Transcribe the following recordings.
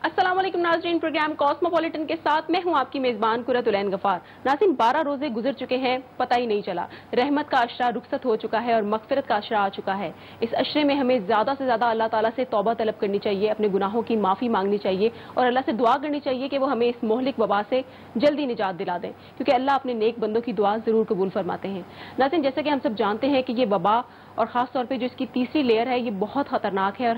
अस्सलाम वालेकुम नाज़रीन, प्रोग्राम कॉस्मोपॉलिटन के साथ मैं हूं आपकी मेज़बान कुरतुलैन गफार। नाज़रीन 12 रोजे गुजर चुके हैं, पता ही नहीं चला। रहमत का अशरा रुखसत हो चुका है और मगफिरत का अशरा आ चुका है। इस अशरे में हमें ज़्यादा से ज़्यादा अल्लाह ताला से तौबा तलब करनी चाहिए, अपने गुनाहों की माफ़ी मांगनी चाहिए और अल्लाह से दुआ करनी चाहिए कि वो हमें इस मोहलिक वबा से जल्दी निजात दिला दें, क्योंकि अल्लाह अपने नेक बंदों की दुआ ज़रूर कबूल फरमाते हैं। नाज़रीन, जैसे कि हम सब जानते हैं कि ये वबा और ख़ास तौर पे जो इसकी तीसरी लेयर है, ये बहुत ख़तरनाक है और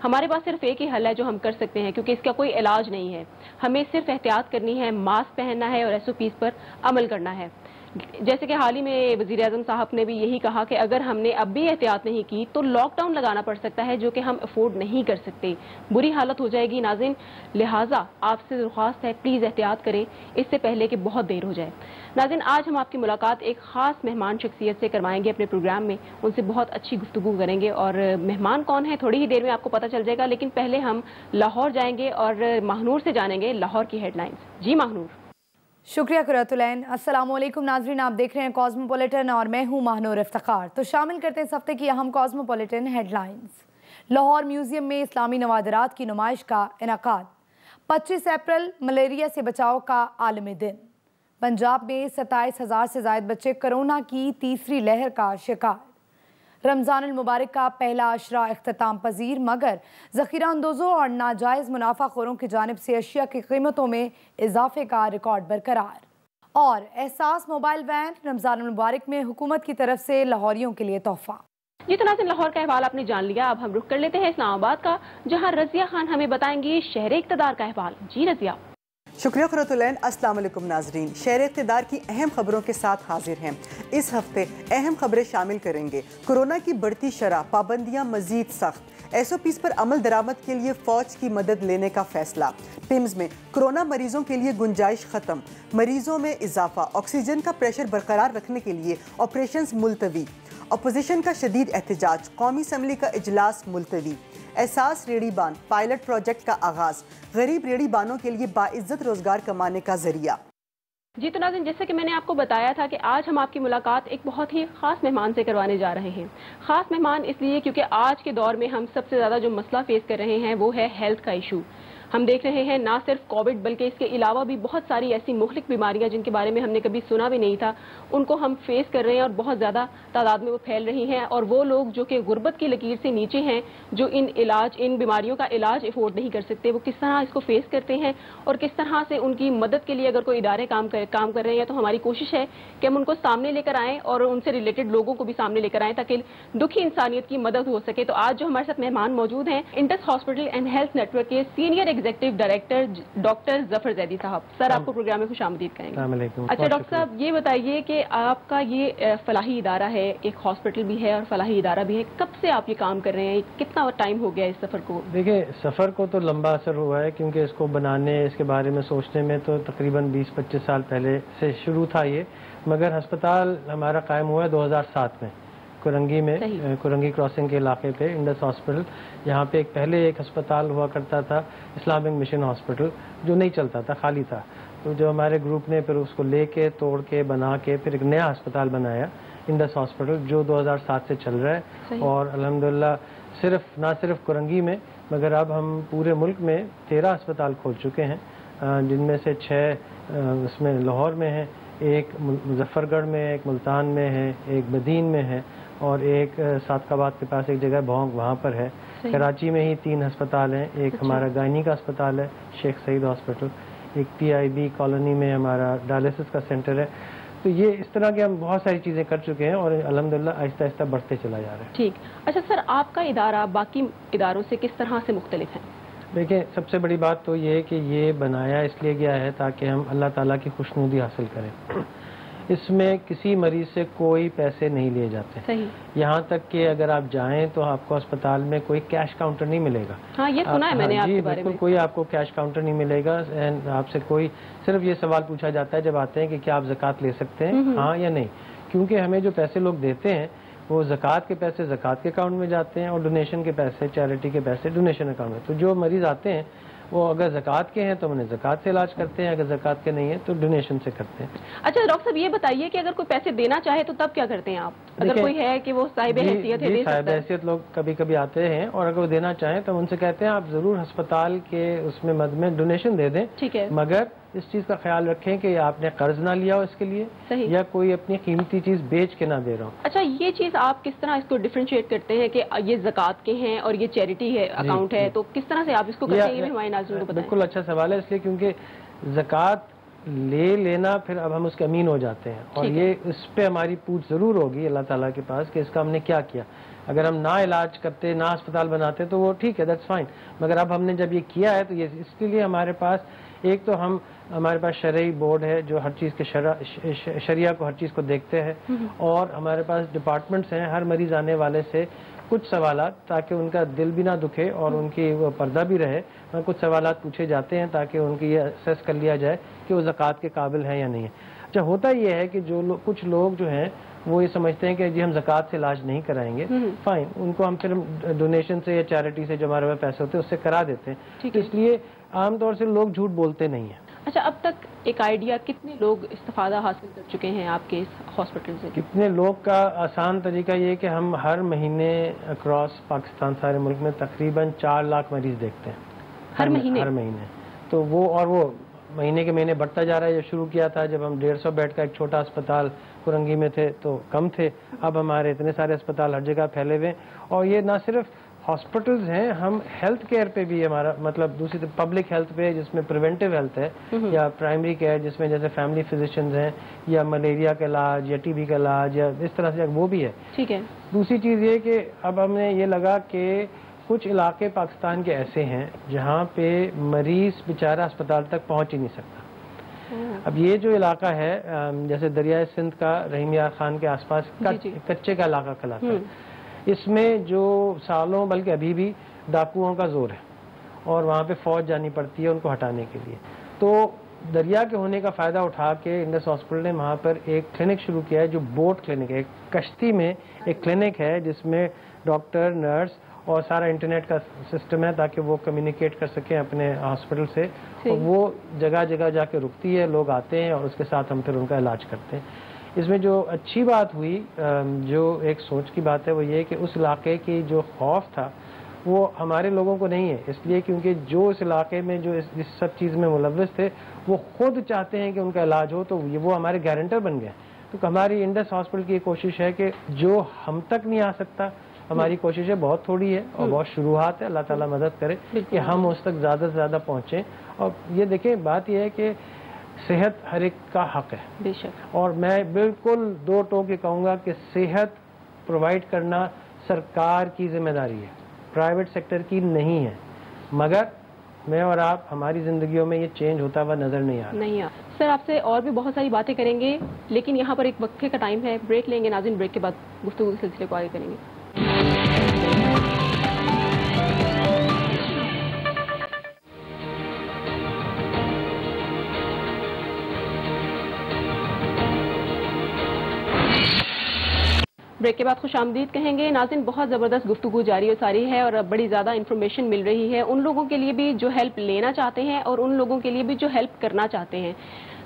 हमारे पास सिर्फ एक ही हल है जो हम कर सकते हैं, क्योंकि इसका कोई इलाज नहीं है। हमें सिर्फ एहतियात करनी है, मास्क पहनना है और SOPs पर अमल करना है। जैसे कि हाल ही में वज़ीर आज़म साहब ने भी यही कहा कि अगर हमने अब भी एहतियात नहीं की तो लॉकडाउन लगाना पड़ सकता है, जो कि हम अफोर्ड नहीं कर सकते। बुरी हालत हो जाएगी नाज़रीन, लिहाजा आपसे दरख्वास्त है, प्लीज़ एहतियात करें इससे पहले कि बहुत देर हो जाए। नाज़रीन, आज हम आपकी मुलाकात एक ख़ास मेहमान शख्सियत से करवाएंगे अपने प्रोग्राम में। उनसे बहुत अच्छी गुफ्तगू करेंगे और मेहमान कौन है थोड़ी ही देर में आपको पता चल जाएगा, लेकिन पहले हम लाहौर जाएंगे और महानूर से जानेंगे लाहौर की हेडलाइंस। जी महानूर। शुक्रिया कुरतुलैन। अस्सलाम वालेकुम नाज़रीन, आप देख रहे हैं कॉस्मोपॉलिटन और मैं हूं महानूर इफ्तिखार। तो शामिल करते हैं इस हफ्ते की अहम कॉस्मोपॉलिटन हेडलाइंस। लाहौर म्यूजियम में इस्लामी नवादरात की नुमाइश का इनेकाद। 25 अप्रैल मलेरिया से बचाव का आलमी दिन। पंजाब में 27,000 से ज़ायद बच्चे कोरोना की तीसरी लहर का शिकार। रमज़ान मुबारक का पहला अशरा इख्तिताम पजीर, मगर ज़ख़ीरा अंदोज़ों और नाजायज़ मुनाफाखोरों की जानिब से अशिया की कीमतों में इजाफे का रिकॉर्ड बरकरार। और एहसास मोबाइल वैन रमज़ान मुबारक में हुकूमत की तरफ से लाहौरियों के लिए तोहफा। जी तो नाज़रीन, लाहौर का अहवाल आपने जान लिया। अब हम रुख कर लेते हैं इस्लामाबाद का, जहाँ रज़िया खान हमें बताएंगी शहर इक़्तिदार का अहवाल। जी रज़िया। शुक्रिया खुरतुलैन। अस्सलाम वालेकुम नाजरीन, शहर इक़्तिदार की अहम खबरों के साथ हाजिर हैं। इस हफ्ते अहम खबरें शामिल करेंगे। कोरोना की बढ़ती शरह, पाबंदियां मजीद सख्त, SOPs पर अमल दरामद के लिए फौज की मदद लेने का फैसला। पिम्स में कोरोना मरीजों के लिए गुंजाइश खत्म, मरीजों में इजाफा, ऑक्सीजन का प्रेशर बरकरार रखने के लिए ऑपरेशंस मुलतवी। अपोजिशन का शदीद एहतजाज, कौमी असम्बली का इजलास मुलतवी। एहसास रेड़ी बान पायलट प्रोजेक्ट का आगाज, गरीब रेड़ी बानों के लिए बाइज्जत रोजगार कमाने का जरिया। जी तो नाज़रीन, जैसे कि मैंने आपको बताया था कि आज हम आपकी मुलाकात एक बहुत ही ख़ास मेहमान से करवाने जा रहे हैं। ख़ास मेहमान इसलिए क्योंकि आज के दौर में हम सबसे ज़्यादा जो मसला फेस कर रहे हैं वो है हेल्थ का इशू। हम देख रहे हैं ना सिर्फ कोविड बल्कि इसके अलावा भी बहुत सारी ऐसी मुख्तलिफ बीमारियां जिनके बारे में हमने कभी सुना भी नहीं था, उनको हम फेस कर रहे हैं और बहुत ज़्यादा तादाद में वो फैल रही हैं। और वो लोग जो कि गुर्बत की लकीर से नीचे हैं, जो इन बीमारियों का इलाज अफोर्ड नहीं कर सकते, वो किस तरह इसको फेस करते हैं और किस तरह से उनकी मदद के लिए अगर कोई इदारे काम कर रहे हैं तो हमारी कोशिश है कि हम उनको सामने लेकर आएँ और उनसे रिलेटेड लोगों को भी सामने लेकर आएँ ताकि दुखी इंसानियत की मदद हो सके। तो आज जो हमारे साथ मेहमान मौजूद हैं, Indus Hospital and Health Network के senior executive director doctor Zafar Zaidi साहब। सर, आपको प्रोग्राम में खुशामदीद कहेंगे। अच्छा डॉक्टर साहब, ये बताइए कि आपका ये फलाही इदारा है, एक हॉस्पिटल भी है और फलाही इदारा भी है, कब से आप ये काम कर रहे हैं, कितना टाइम हो गया इस सफर को? देखिए, सफर को तो लंबा असर हुआ है, क्योंकि इसको बनाने, इसके बारे में सोचने में तो तकरीबन 20-25 साल पहले से शुरू था ये, मगर अस्पताल हमारा कायम हुआ है 2007 में कुरंगी में, कुरंगी क्रॉसिंग के इलाके पे इंडस हॉस्पिटल। यहाँ पे पहले एक अस्पताल हुआ करता था इस्लामिक मिशन हॉस्पिटल, जो नहीं चलता था, खाली था। तो जो हमारे ग्रुप ने फिर उसको लेके तोड़ के बना के फिर एक नया अस्पताल बनाया इंडस हॉस्पिटल, जो 2007 से चल रहा है। और अल्हम्दुलिल्लाह ना सिर्फ कुरंगी में, मगर अब हम पूरे मुल्क में 13 अस्पताल खोल चुके हैं, जिनमें से 6 उसमें लाहौर में है, एक मुजफ्फरगढ़ में, एक मुल्तान में है, एक बदीन में है और एक सादकाबाद के पास एक जगह भोंग, वहाँ पर है। कराची में ही 3 अस्पताल हैं, एक हमारा गायनी का अस्पताल है शेख सईद हॉस्पिटल, एक PIB कॉलोनी में हमारा डायलिसिस का सेंटर है। तो ये इस तरह के हम बहुत सारी चीज़ें कर चुके हैं और अल्हम्दुलिल्लाह आहिस्ता आहिस्ता बढ़ते चला जा रहा है। ठीक। अच्छा सर, आपका इदारा बाकी इदारों से किस तरह से मुख्तलिफ है? देखिए, सबसे बड़ी बात तो ये है कि ये बनाया इसलिए गया है ताकि हम अल्लाह ताला की खुशनुदी हासिल करें। इसमें किसी मरीज से कोई पैसे नहीं लिए जाते। सही। यहाँ तक कि अगर आप जाएं तो आपको अस्पताल में कोई कैश काउंटर नहीं मिलेगा। हाँ, ये सुना है मैंने आपके बारे में। कोई आपको कैश काउंटर नहीं मिलेगा। आपसे कोई सिर्फ ये सवाल पूछा जाता है जब आते हैं कि क्या आप ज़कात ले सकते हैं, हाँ या नहीं, क्योंकि हमें जो पैसे लोग देते हैं वो ज़कात के पैसे ज़कात के अकाउंट में जाते हैं और डोनेशन के पैसे, चैरिटी के पैसे डोनेशन अकाउंट में। तो जो मरीज आते हैं وہ اگر زکوٰۃ کے ہیں تو انہیں زکوٰۃ سے علاج کرتے ہیں, اگر زکوٰۃ کے نہیں ہیں تو ڈونیشن سے کرتے ہیں. اچھا ڈاکٹر صاحب یہ بتائیے کہ اگر کوئی پیسے دینا چاہے تو تب کیا کرتے ہیں آپ؟ اگر کوئی ہے کہ وہ صاحب حیثیت ہے, صاحب حیثیت لوگ کبھی کبھی آتے ہیں, اور اگر وہ دینا چاہیں تو ان سے کہتے ہیں آپ ضرور ہسپتال کے اس میں مد میں ڈونیشن دے دیں, ٹھیک ہے, مگر اس چیز کا خیال رکھیں کہ آپ نے قرض نہ لیا ہو اس کے لیے, صحیح, یا کوئی اپنی قیمتی چیز بیچ کے نہ دے رہا ہو. اچھا یہ چیز آپ کس طرح اس کو ڈیفرینشیٹ کرتے ہیں کہ یہ زکوٰۃ کے ہیں اور یہ چیریٹی ہے اکاؤنٹ ہے, تو کس طرح سے آپ اس کو کرتے ہیں, یہ ہمارے ناظرین کو بتائیں. بالکل اچھا سوال ہے, اس لیے کیونکہ زکوٰۃ لے لینا پھر اب ہم اس کے امین ہو جاتے ہیں, اور یہ اس پہ ہماری پوچھ ضرور ہوگی اللہ تعالیٰ کے پاس کہ اس کا ہم نے کیا کیا. اگر ہم نہ علاج کرتے, نہ اسپتال بناتے تو وہ ٹھیک ہے, دیٹس فائن, مگر اب ہم نے جب یہ کیا ہے تو یہ اس کے لیے ہمارے پاس ایک تو ہمارے پاس شرعی بورڈ ہے جو ہر چیز کے شریعہ کو ہر چیز کو دیکھتے ہیں, اور ہمارے پاس ڈپارٹمنٹس ہیں ہر مریض آنے والے سے کچھ سوالات, تاکہ ان کا دل بھی نہ دکھے اور ان کی وہ پردہ بھی رہے, کچھ سوالات پوچھے جاتے ہیں تاکہ ان کی یہ اسیس کر لیا جائے کہ وہ زکوٰۃ کے قابل ہیں یا نہیں ہے. اچھا ہوتا یہ ہے کہ جو کچھ لوگ جو ہیں وہ یہ سمجھتے ہیں کہ جی ہم زکوٰۃ سے علاج نہیں کرائیں گے, فائن, ان کو ہم پھر ڈونیشن سے یا چیریٹی سے جو ہمارے پاس پیسے ہوتے ہیں اس سے کرا دیتے ہیں. اس لیے عام طور سے لوگ جھوٹ بولتے نہیں ہیں. اچھا اب تک ایک آئیڈیا کتنے لوگ استفادہ حاصل کر چکے ہیں آپ کے اس ہاسپٹل سے؟ کتنے لوگ کا آسان طریقہ یہ کہ ہم ہر مہینے اکراس پاکستان سارے ملک میں تقریباً 4 لاکھ مریض دیکھتے ہیں ہر مہینے. تو وہ مہینے کے مہینے بڑھتا جا رہا ہے. جب شروع کیا تھا جب ہم 150 بیڈ کا ایک چھوٹا اسپتال کرنگی میں تھے تو کم تھے, اب ہمارے اتنے سارے اسپتال ہر جگہ پھیلے ہوئے, اور یہ نہ صرف ہاسپٹلز ہیں, ہم ہیلتھ کیئر پہ بھی ہمارا مطلب دوسری طرف پبلک ہیلتھ پہ جس میں پریونٹیو ہیلتھ ہے, یا پرائمری کیئر جس میں جیسے فیملی فزیشنز ہیں, یا ملیریا کا علاج یا ٹی بی کا علاج یا اس طرح سے وہ بھی ہے. ٹھیک ہے. دوسری چیز یہ کہ اب ہم نے یہ لگا کہ کچھ علاقے پاکستان کے ایسے ہیں جہاں پہ مریض بیچارہ اسپتال تک پہنچ ہی نہیں سکتا. اب یہ جو علاقہ ہے جیسے دریائے سندھ کا رحیم یار خان کے آس پاس کچے کا علاقہ کہلاتا ہے, اس میں جو سالوں بلکہ ابھی بھی ڈاکوؤں کا زور ہے, اور وہاں پہ فوج جانی پڑتی ہے ان کو ہٹانے کے لیے. تو دریا کے ہونے کا فائدہ اٹھا کے انڈس ہاسپٹل نے وہاں پر ایک کلینک شروع کیا ہے جو بوٹ کلینک ہے, ایک کشتی میں ایک کلینک ہے جس میں ڈاکٹر, نرس اور سارا انٹرنیٹ کا سسٹم ہے تاکہ وہ کمیونیکیٹ کر سکیں اپنے ہاسپٹل سے, اور وہ جگہ جگہ جا کے رکتی ہے, لوگ آتے ہیں اور اس کے ساتھ ہم پھر ان کا علاج کرتے ہیں. اس میں جو اچھی بات ہوئی, جو ایک سوچ کی بات ہے, وہ یہ کہ اس علاقے کی جو خوف تھا وہ ہمارے لوگوں کو نہیں ہے, اس لیے کیونکہ جو اس علاقے میں جو اس سب چیز میں ملوث تھے وہ خود چاہتے ہیں کہ ان کا علاج ہو, تو وہ ہمارے گارنٹر بن گئے. تو ہماری انڈس ہاسپٹل کی کوشش ہے کہ جو ہم تک نہیں آ سکتا, ہماری کوششیں بہت تھوڑی ہے اور بہت شروعات ہے, اللہ تعالیٰ مدد کرے کہ ہم اس تک زیادہ سے زیادہ پہنچیں. اور یہ دیکھیں بات یہ ہے کہ صحت ہر ایک کا حق ہے, بے شک, اور میں بالکل 2 ٹوک کے کہوں گا کہ صحت پرووائڈ کرنا سرکار کی ذمہ داری ہے, پرائیویٹ سیکٹر کی نہیں ہے. مگر میں اور آپ ہماری زندگیوں میں یہ چینج ہوتا ہوا نظر نہیں آ رہا. سر آپ سے اور بھی بہت ساری باتیں کریں گے, لیکن یہاں پر ایک وقفے کا ٹائم ہے, بریک لیں گے. ناظرین بریک کے بعد گفتگو کے سلسلے کو آگے کریں گے. بریک کے بعد خوش آمدید کہیں گے. ناظرین بہت زبردست گفتگو جاری و ساری ہے اور بڑی زیادہ انفارمیشن مل رہی ہے ان لوگوں کے لیے بھی جو ہیلپ لینا چاہتے ہیں اور ان لوگوں کے لیے بھی جو ہیلپ کرنا چاہتے ہیں.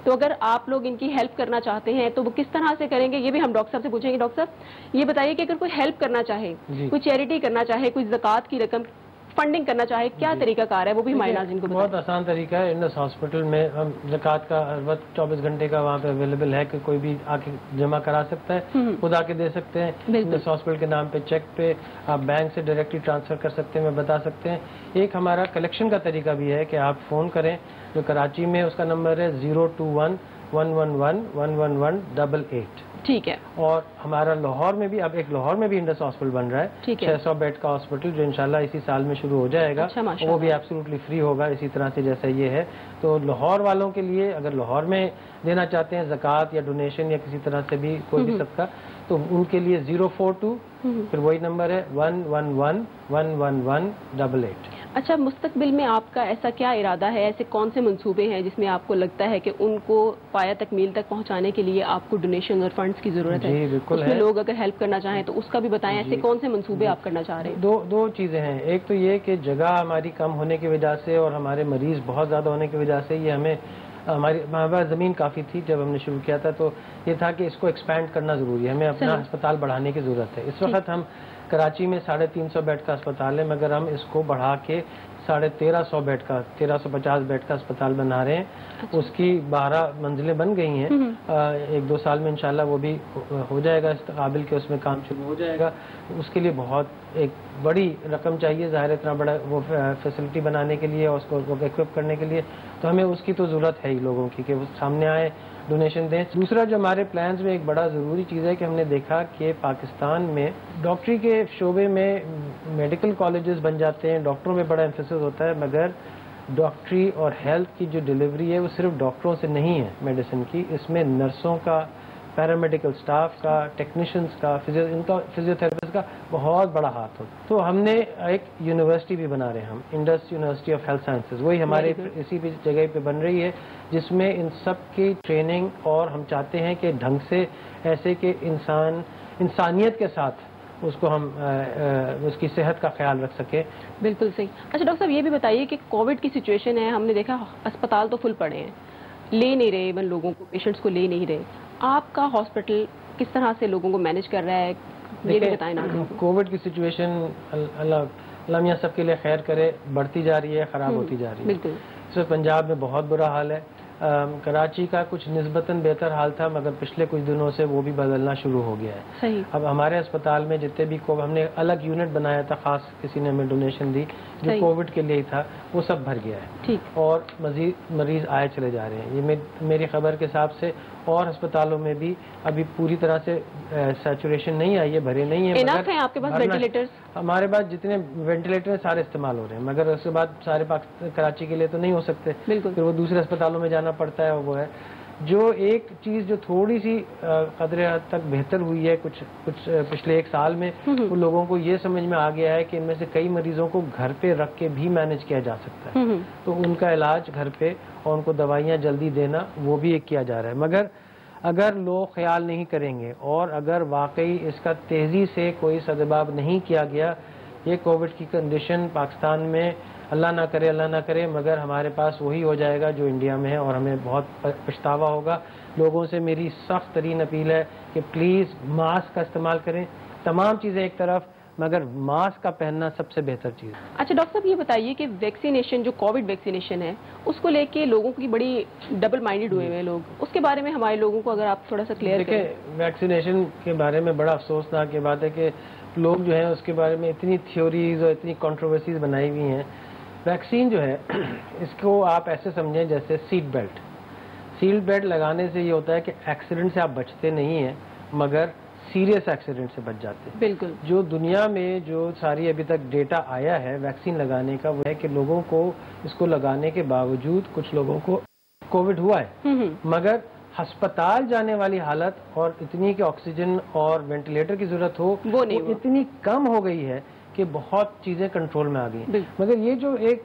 تو اگر آپ لوگ ان کی ہیلپ کرنا چاہتے ہیں تو وہ کس طرح سے کریں گے یہ بھی ہم ڈاکٹر صاحب سے پوچھیں گے. ڈاکٹر صاحب یہ بتائیے کہ اگر کوئی ہیلپ کرنا چاہے, کوئی چیریٹی کرنا چاہے, کوئی زکوٰۃ کی رقم فنڈنگ کرنا چاہے, کیا طریقہ کار ہے, وہ بھی ہمارے ناظرین کو بتائیں. بہت آسان طریقہ ہے. انڈس ہاسپٹل میں ہم زکوٰۃ کا ہر وقت 24 گھنٹے کا وہاں پہ اویلیبل ہے کہ کوئی بھی آ کے جمع کرا سکتا ہے, خود آ کے دے سکتے ہیں. انڈس ہاسپٹل کے نام پہ چیک پہ آپ بینک سے ڈائریکٹلی ٹرانسفر کر سکتے ہیں, میں بتا سکتے ہیں. ایک ہمارا کلیکشن کا طریقہ بھی ہے کہ آپ فون کریں, جو کراچی میں اس کا نمبر ہے 021-111-11188. ٹھیک ہے. اور ہمارا لاہور میں بھی, اب ایک لاہور میں بھی انڈس ہاسپٹل بن رہا ہے, 600 بیڈ کا ہاسپٹل جو انشاءاللہ اسی سال میں شروع ہو جائے گا. وہ بھی ایبسولوٹلی فری ہوگا اسی طرح سے جیسا یہ ہے. تو لاہور والوں کے لیے اگر لاہور میں دینا چاہتے ہیں زکوٰۃ یا ڈونیشن یا کسی طرح سے بھی کوئی بھی صدقہ, تو ان کے لیے پھر وہی نمبر ہے 111-111-88۔ اچھا، مستقبل میں آپ کا ایسا کیا ارادہ ہے، ایسے کون سے منصوبے ہیں جس میں آپ کو لگتا ہے کہ ان کو پایہ تکمیل تک پہنچانے کے لیے آپ کو ڈونیشن اور فنڈز کی ضرورت ہے؟ جی بالکل اس میں لوگ اگر ہیلپ کرنا چاہیں تو اس کا بھی بتائیں، ایسے کون سے منصوبے آپ کرنا چاہ رہے ہیں؟ دو چیزیں ہیں. ایک تو یہ کہ جگہ ہماری کم ہونے کی وجہ سے اور ہمارے مریض بہت زیادہ ہونے کی وجہ سے یہ ہمارے پاس زمین کافی تھی جب ہم نے شروع کیا تھا، تو یہ تھا کہ اس کو ایکسپینڈ کرنا ضروری ہے، ہمیں اپنا ہسپتال بڑھانے کی ضرورت ہے. اس وقت ہم کراچی میں 350 بیڈ کا ہسپتال ہے، مگر ہم اس کو بڑھا کے 1350 بیڈ کا 1350 بیڈ کا ہسپتال بنا رہے ہیں. اس کی 12 منزلیں بن گئی ہیں، 1-2 سال میں انشاءاللہ وہ بھی ہو جائے گا اس قابل کہ اس میں کام شروع ہو جائے گا. اس کے لیے بہت ایک بڑی رقم چاہیے، ظاہر اتنا بڑا وہ فیسلٹی بنانے کے لیے اور اس کو ایکوپ کرنے کے لیے، تو ہمیں اس کی تو ضرورت ہے ہی لوگوں کی کہ وہ سامنے آئے، ڈونیشن دیں. دوسرا جو ہمارے پلانز میں ایک بڑا ضروری چیز ہے کہ ہم نے دیکھا کہ پاکستان میں ڈاکٹری کے شعبے میں میڈیکل کالجز بن جاتے ہیں، ڈاکٹروں میں بڑا ایمفیسس ہوتا ہے، مگر ڈاکٹری اور ہیلتھ کی جو ڈلیوری ہے وہ صرف ڈاکٹروں سے نہیں ہے میڈیسن کی، اس میں نرسوں کا، پیرامیڈیکل سٹاف کا، ٹیکنیشینز کا، فزیو تھراپسٹ کا بہت بڑا ہاتھ ہوتا ہے. تو ہم نے ایک یونیورسٹی بھی بنا رہے ہیں، ہم Indus university of health sciences, وہی ہمارے اسی جگہ پہ بن رہی ہے، جس میں ان سب کی ٹریننگ، اور ہم چاہتے ہیں کہ ڈھنگ سے ایسے کہ انسانیت کے ساتھ اس کو ہم اس کی صحت کا خیال رکھ سکیں. بالکل صحیح. اچھا ڈاکٹر صاحب، یہ بھی بتائیے کہ کووڈ کی سچویشن ہے، ہم نے دیکھا اسپتال تو فل پڑے ہیں، لے نہیں رہے، ایون لوگوں کو، پیشنٹس کو لے نہیں رہے. آپ کا ہاسپٹل کس طرح سے لوگوں کو مینج کر رہا ہے، یہ بھی بتائیں نا. کووڈ کی سچویشن اللہ میاں سب کے لیے خیر کرے، بڑھتی جا رہی ہے، خراب ہوتی جا رہی ہے. بالکل. اس وقت پنجاب میں بہت برا حال ہے. کراچی کا کچھ نسبتاً بہتر حال تھا، مگر پچھلے کچھ دنوں سے وہ بھی بدلنا شروع ہو گیا ہے. صحیح. اب ہمارے اسپتال میں جتنے بھی ہم نے الگ یونٹ بنایا تھا، خاص کسی نے ہمیں ڈونیشن دی جو کووڈ کے لیے ہی تھا، وہ سب بھر گیا ہے. ٹھیک. اور مزید مریض آئے چلے جا رہے ہیں. یہ میری خبر کے حساب سے اور ہسپتالوں میں بھی ابھی پوری طرح سے سیچوریشن نہیں آئی ہے، بھرے نہیں ہیں. انف ہیں آپ کے پاس وینٹیلیٹرز؟ ہمارے پاس جتنے وینٹیلیٹر سارے استعمال ہو رہے ہیں، مگر اس کے بعد سارے کراچی کے لیے تو نہیں ہو سکتے. بالکل. پھر وہ دوسرے اسپتالوں میں جانا پڑتا ہے. وہ ہے جو ایک چیز جو تھوڑی سی قدرے حد تک بہتر ہوئی ہے کچھ پچھلے 1 سال میں، وہ لوگوں کو یہ سمجھ میں آ گیا ہے کہ ان میں سے کئی مریضوں کو گھر پہ رکھ کے بھی مینج کیا جا سکتا ہے. تو ان کا علاج گھر پہ اور ان کو دوائیاں جلدی دینا وہ بھی ایک کیا جا رہا ہے. مگر اگر لوگ خیال نہیں کریں گے اور اگر واقعی اس کا تیزی سے کوئی سدباب نہیں کیا گیا، یہ کووڈ کی کنڈیشن پاکستان میں اللہ نہ کرے مگر ہمارے پاس وہی ہو جائے گا جو انڈیا میں ہے، اور ہمیں بہت پچھتاوا ہوگا. لوگوں سے میری سخت ترین اپیل ہے کہ پلیز ماسک کا استعمال کریں. تمام چیزیں ایک طرف، مگر ماسک کا پہننا سب سے بہتر چیز. اچھا ڈاکٹر صاحب، یہ بتائیے کہ ویکسینیشن جو کووڈ ویکسینیشن ہے اس کو لے کے لوگوں کی بڑی ڈبل مائنڈڈ ہوئے ہیں لوگ، اس کے بارے میں ہمارے لوگوں کو اگر آپ تھوڑا سا کلیئر کریں. دیکھیں، ویکسینیشن کے بارے میں بڑا افسوسناک یہ بات ہے کہ لوگ جو ہیں اس کے بارے میں اتنی تھیوریز اور اتنی کنٹروورسیز بنائی ہوئی ہیں. ویکسین جو ہے اس کو آپ ایسے سمجھیں جیسے سیٹ بیلٹ لگانے سے یہ ہوتا ہے کہ ایکسیڈنٹ سے آپ بچتے نہیں ہیں، مگر سیریس ایکسیڈنٹ سے بچ جاتے ہیں. بالکل. جو دنیا میں جو ساری ابھی تک ڈیٹا آیا ہے ویکسین لگانے کا، وہ ہے کہ لوگوں کو اس کو لگانے کے باوجود کچھ لوگوں کو کووڈ ہوا ہے، مگر ہسپتال جانے والی حالت اور اتنی کہ آکسیجن اور وینٹیلیٹر کی ضرورت ہو وہ اتنی کم ہو گئی ہے کہ بہت چیزیں کنٹرول میں آ گئی. مگر یہ جو ایک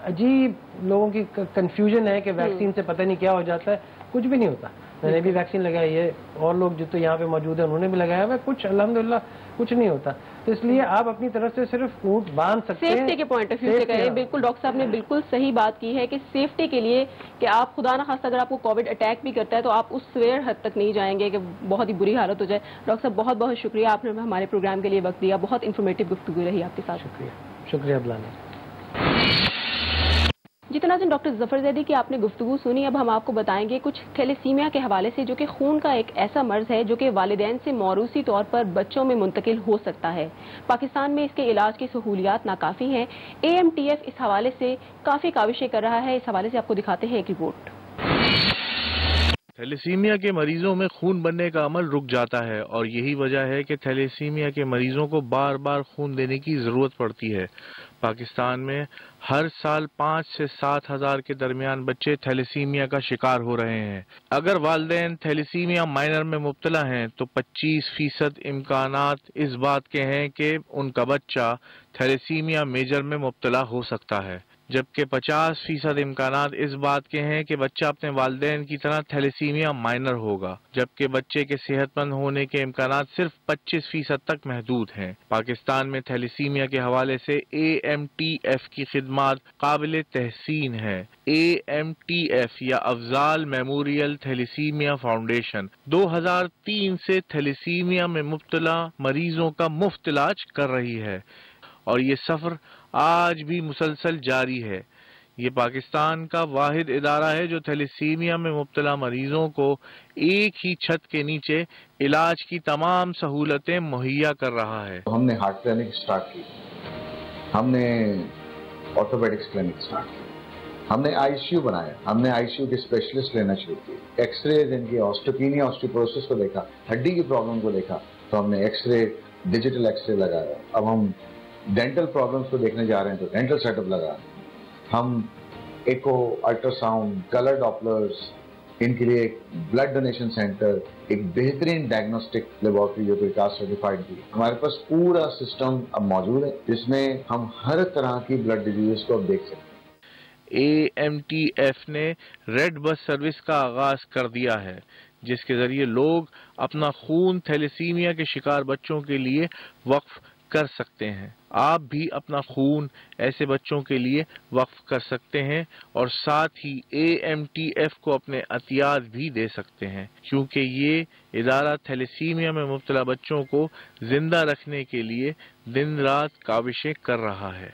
عجیب لوگوں کی کنفیوژن ہے کہ ویکسین سے پتہ نہیں کیا ہو جاتا ہے، کچھ بھی نہیں ہوتا. میں نے بھی ویکسین لگائی ہے، اور لوگ جو تو یہاں پہ موجود ہیں انہوں نے بھی لگایا ہوا ہے، کچھ الحمدللہ کچھ نہیں ہوتا. تو اس لیے آپ اپنی طرف سے صرف اونٹ باندھ سکتے ہیں سیفٹی کے پوائنٹ آف ویو سے کریں. بالکل ڈاکٹر صاحب نے بالکل صحیح بات کی ہے کہ سیفٹی کے لیے کہ آپ خدا نہ خواستہ اگر آپ کو کووڈ اٹیک بھی کرتا ہے تو آپ اس سویر حد تک نہیں جائیں گے کہ بہت ہی بری حالت ہو جائے. ڈاکٹر صاحب بہت بہت شکریہ، آپ نے ہمارے پروگرام کے لیے وقت دیا، بہت انفارمیٹیو گفتگو رہی آپ کے ساتھ. شکریہ بلانا. جی ناظرین، ڈاکٹر ظفر زیدی کی آپ نے گفتگو سنی. اب ہم آپ کو بتائیں گے کچھ تھیلیسیمیا کے حوالے سے، جو کہ خون کا ایک ایسا مرض ہے جو کہ والدین سے موروثی طور پر بچوں میں منتقل ہو سکتا ہے. پاکستان میں اس کے علاج کی سہولیات ناکافی ہیں. AMTF اس حوالے سے کافی کاوشیں کر رہا ہے. اس حوالے سے آپ کو دکھاتے ہیں ایک رپورٹ. تھیلیسیمیا کے مریضوں میں خون بننے کا عمل رک جاتا ہے، اور یہی وجہ ہے کہ تھیلیسیمیا کے مریضوں کو بار بار خون دینے کی ضرورت پڑتی ہے. पाकिस्तान में हर साल 5 से 7 हज़ार के दरमियान बच्चे थैलेसीमिया का शिकार हो रहे हैं। अगर वालिदैन थैलेसीमिया माइनर में मुब्तला हैं तो 25% इम्कानात इस बात के हैं कि उनका बच्चा थैलेसीमिया मेजर में मुब्तला हो सकता है, जबकि 50% इम्कानात इस बात के हैं कि बच्चा अपने वालिदैन की तरह थैलेसीमिया माइनर होगा, जबकि बच्चे के सेहतमंद होने के इम्कानात सिर्फ 25% तक महदूद हैं। पाकिस्तान में थैलेसीमिया के हवाले से AMTF की खिदमात काबिल तहसीन है। AMTF या अफजाल मेमोरियल थैलेसीमिया फाउंडेशन 2003 से थैलेसीमिया में मुब्तला मरीजों का मुफ्त इलाज कर रही है और ये सफ़र आज भी मुसलसल जारी है। ये पाकिस्तान का वाहिद इदारा है जो थैलेसीमिया में मुब्तला मरीजों को एक ही छत के नीचे इलाज की तमाम सहूलतें मुहैया कर रहा है। हमने हार्ट क्लिनिक स्टार्ट की, हमने ऑर्थोपेडिक्स क्लिनिक स्टार्ट की, हमने ICU बनाया, हमने ICU के स्पेशलिस्ट लेना शुरू किए, एक्सरे जिनकी ऑस्टियोपेनिया ऑस्टियोपोरोसिस को देखा, हड्डी की प्रॉब्लम को देखा तो हमने एक्सरे डिजिटल एक्सरे लगाया। अब हम डेंटल प्रॉब्लम्स को देखने जा रहे हैं तो डेंटल सेटअप लगा, हम एको, अल्ट्रासाउंड, कलर डॉपलर्स, इनके लिए एक ब्लड डोनेशन सेंटर, एक बेहतरीन डायग्नोस्टिक लेबोरेटरी जो विकास सर्टिफाइड थी। हमारे पास पूरा सिस्टम अब मौजूद है जिसमें हम हर तरह की ब्लड डिजीज को अब देख सकते हैं। AMTF ने रेड बस सर्विस का आगाज कर दिया है, जिसके जरिए लोग अपना खून थैलेसीमिया के शिकार बच्चों के लिए वक्फ कर सकते हैं। आप भी अपना खून ऐसे बच्चों के लिए वक्फ कर सकते हैं और साथ ही AMTF को अपने अतियात भी दे सकते हैं, क्योंकि ये इदारा थैलेसीमिया में मुब्तला बच्चों को जिंदा रखने के लिए दिन रात काविशें कर रहा है।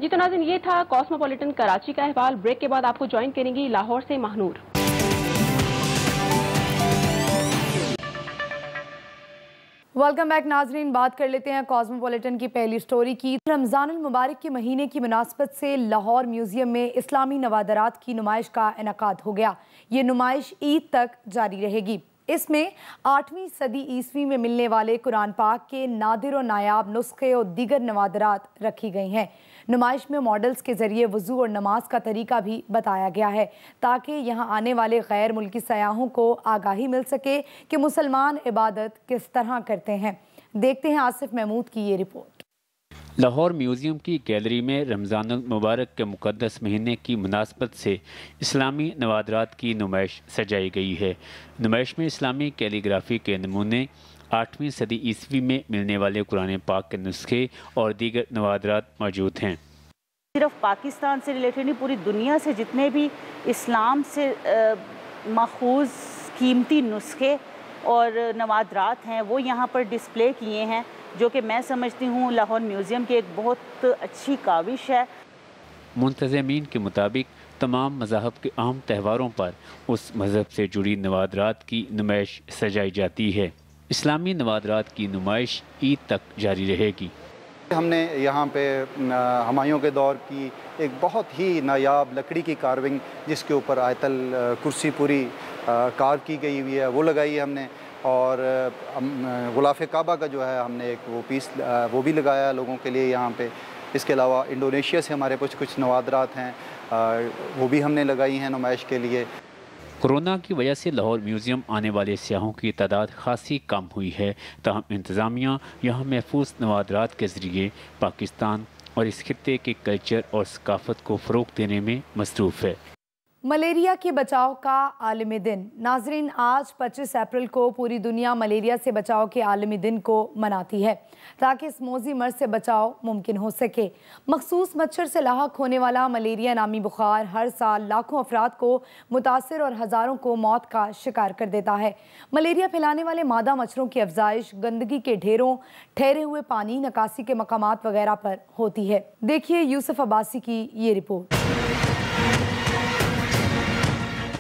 जी तो नाज़रीन, ये था कॉस्मोपॉलिटन कराची का अहवाल। ब्रेक के बाद आपको ज्वाइन करेंगी लाहौर से महानूर। वेलकम बैक नाजरीन, बात कर लेते हैं कॉस्मोपॉलिटन की पहली स्टोरी की। रमज़ान अल मुबारक के महीने की मुनासबत से लाहौर म्यूजियम में इस्लामी नवादरात की नुमाइश का इनेकाद हो गया। ये नुमाइश ईद तक जारी रहेगी। इसमें 8वीं सदी ईस्वी में मिलने वाले कुरान पाक के नादिर और नायाब नुस्खे और दीगर नवादरात रखी गई हैं। नुमाइश में मॉडल्स के ज़रिए वज़ू और नमाज का तरीका भी बताया गया है, ताकि यहाँ आने वाले गैर मुल्की सयाहों को आगाही मिल सके कि मुसलमान इबादत किस तरह करते हैं। देखते हैं आसिफ महमूद की ये रिपोर्ट। लाहौर म्यूज़ियम की गैलरी में रमज़ान अल मुबारक के मुक़द्दस महीने की मुनासबत से इस्लामी नवादरात की नुमाइश सजाई गई है। नुमाइश में इस्लामी कैलीग्राफी के नमूने, 8वीं सदी ईस्वी में मिलने वाले कुरान पाक के नुस्खे और दीगर नवादरात मौजूद हैं। सिर्फ पाकिस्तान से रिलेटेड नहीं, पूरी दुनिया से जितने भी इस्लाम से माखूज़ कीमती नुस्खे और नवादरात हैं वो यहाँ पर डिस्प्ले किए हैं, जो कि मैं समझती हूँ लाहौर म्यूज़ियम की एक बहुत अच्छी काविश है। मुंतज़मीन के मुताबिक तमाम मज़ाहब के अहम त्योहारों पर उस मज़हब से जुड़ी नवादरात की नुमाइश सजाई जाती है। इस्लामी नवादरात की नुमाइश ईद तक जारी रहेगी। हमने यहाँ पे हुमायूं के दौर की एक बहुत ही नायाब लकड़ी की कार्विंग, जिसके ऊपर आयतल कुर्सी पूरी कार्व की गई हुई है, वो लगाई है हमने। और गुलाफ़े काबा का जो है हमने एक वो पीस वो भी लगाया लोगों के लिए यहाँ पे। इसके अलावा इंडोनेशिया से हमारे कुछ नवादरात हैं, वो भी हमने लगाई हैं नुमाइश के लिए। कोरोना की वजह से लाहौर म्यूज़ियम आने वाले सियाहों की तादाद खासी कम हुई है, ताहम इंतज़ामिया यहाँ महफूज नवादरात के ज़रिए पाकिस्तान और इस खित्ते के कल्चर और सकाफ़त को फ़रोग़ देने में मसरूफ़ है। मलेरिया के बचाव का आलमी दिन। नाजरीन, आज 25 अप्रैल को पूरी दुनिया मलेरिया से बचाव के आलमी दिन को मनाती है, ताकि इस मौजी मर्ज से बचाव मुमकिन हो सके। मखसूस मच्छर से लाहक होने वाला मलेरिया नामी बुखार हर साल लाखों अफराद को मुतासिर और हज़ारों को मौत का शिकार कर देता है। मलेरिया फैलाने वाले मादा मच्छरों की अफजाइश गंदगी के ढेरों, ठहरे हुए पानी, नकासी के मकामात वगैरह पर होती है। देखिए यूसुफ अब्बासी की ये रिपोर्ट।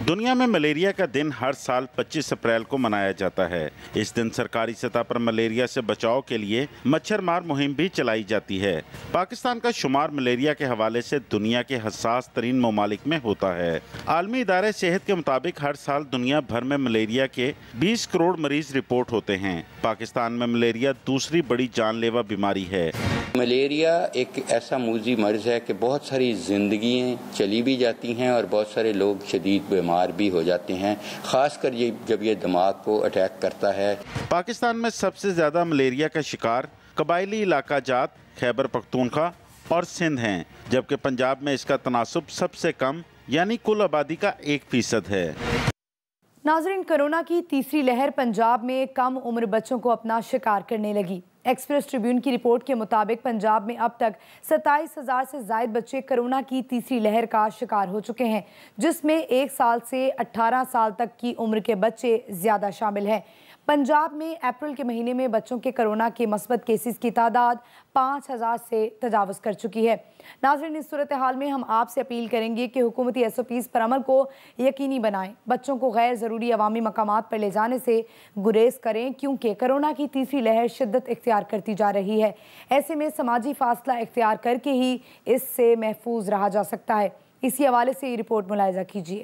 दुनिया में मलेरिया का दिन हर साल 25 अप्रैल को मनाया जाता है। इस दिन सरकारी सतह पर मलेरिया से बचाव के लिए मच्छर मार मुहिम भी चलाई जाती है। पाकिस्तान का शुमार मलेरिया के हवाले से दुनिया के हसास तरीन ममालिक में होता है। आलमी इदारे सेहत के मुताबिक हर साल दुनिया भर में मलेरिया के 20 करोड़ मरीज रिपोर्ट होते हैं। पाकिस्तान में मलेरिया दूसरी बड़ी जानलेवा बीमारी है। ملیریا ایک ایسا موذی مرض ہے کہ بہت ساری زندگیاں چلی بھی جاتی ہیں اور بہت سارے لوگ شدید بیمار بھی ہو جاتے ہیں، خاص کر جب یہ دماغ کو اٹیک کرتا ہے۔ پاکستان میں سب سے زیادہ ملیریا کا شکار قبائلی علاقہ جات خیبر پختونخوا اور سندھ ہیں، جبکہ پنجاب میں اس کا تناسب سب سے کم یعنی کل آبادی کا 1% ہے۔ ناظرین، کورونا کی تیسری لہر پنجاب میں کم عمر بچوں کو اپنا شکار کرنے لگی۔ ایکسپریس ٹریبیون کی رپورٹ کے مطابق پنجاب میں اب تک 27,000 سے زائد بچے کورونا کی تیسری لہر کا شکار ہو چکے ہیں، جس میں 1 سال سے 18 سال تک کی عمر کے بچے زیادہ شامل ہیں۔ پنجاب میں اپریل کے مہینے میں بچوں کے کورونا کے مثبت کیسز کی تعداد 5,000 سے تجاوز کر چکی ہے۔ ناظرین، اس صورتحال میں ہم آپ سے اپیل کریں گے کہ حکومتی SOPs پر عمل کو یقینی بنائیں، بچوں کو غیر ضروری عوامی مقامات پر لے جانے سے گریز کریں، کیونکہ کورونا کی تیسری لہر شدت اختیار کرتی جا رہی ہے۔ ایسے میں سماجی فاصلہ اختیار کر کے ہی اس سے محفوظ رہا جا سکتا ہے۔ اسی حوالے سے یہ رپورٹ ملاحظہ کیجیے۔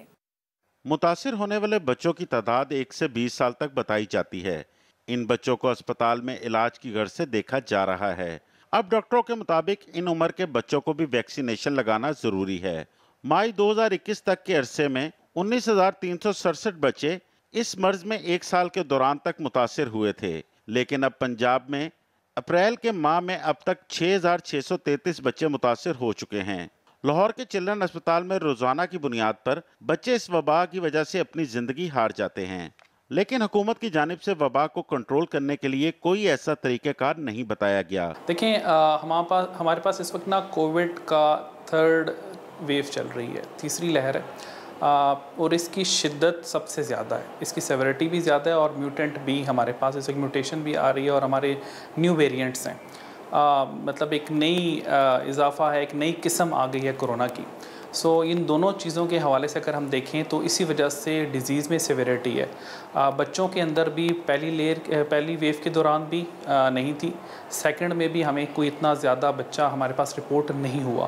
متاثر ہونے والے بچوں کی تعداد 1 سے 20 سال تک بتائی جاتی ہے۔ ان بچوں کو اسپتال میں علاج کی غرض سے دیکھا جا رہا ہے۔ اب ڈاکٹروں کے مطابق ان عمر کے بچوں کو بھی ویکسینیشن لگانا ضروری ہے۔ مئی 2021 تک کے عرصے میں 19,367 بچے اس مرض میں 1 سال کے دوران تک متاثر ہوئے تھے، لیکن اب پنجاب میں اپریل کے ماہ میں اب تک 6,633 بچے متاثر ہو چکے ہیں۔ لاہور کے چلڈرن اسپتال میں روزانہ کی بنیاد پر بچے اس وبا کی وجہ سے اپنی زندگی ہار جاتے ہیں، لیکن حکومت کی جانب سے وبا کو کنٹرول کرنے کے لیے کوئی ایسا طریقہ کار نہیں بتایا گیا۔ دیکھیں، ہمارے پاس اس وقت کووڈ کا 3rd ویو چل رہی ہے، تیسری لہر ہے، اور اس کی شدت سب سے زیادہ ہے، اس کی سیورٹی بھی زیادہ ہے، اور میوٹنٹ بھی ہمارے پاس اس وقت میوٹیشن بھی آ رہی ہے، اور ہمارے نیو ویریئنٹس ہیں، مطلب ایک نئی اضافہ ہے، ایک نئی قسم آ گئی ہے کورونا کی۔ سو ان دونوں چیزوں کے حوالے سے اگر ہم دیکھیں تو اسی وجہ سے ڈیزیز میں سیویریٹی ہے۔ بچوں کے اندر بھی پہلی ویو کے دوران بھی نہیں تھی، سیکنڈ میں بھی ہمیں کوئی اتنا زیادہ بچہ ہمارے پاس رپورٹ نہیں ہوا،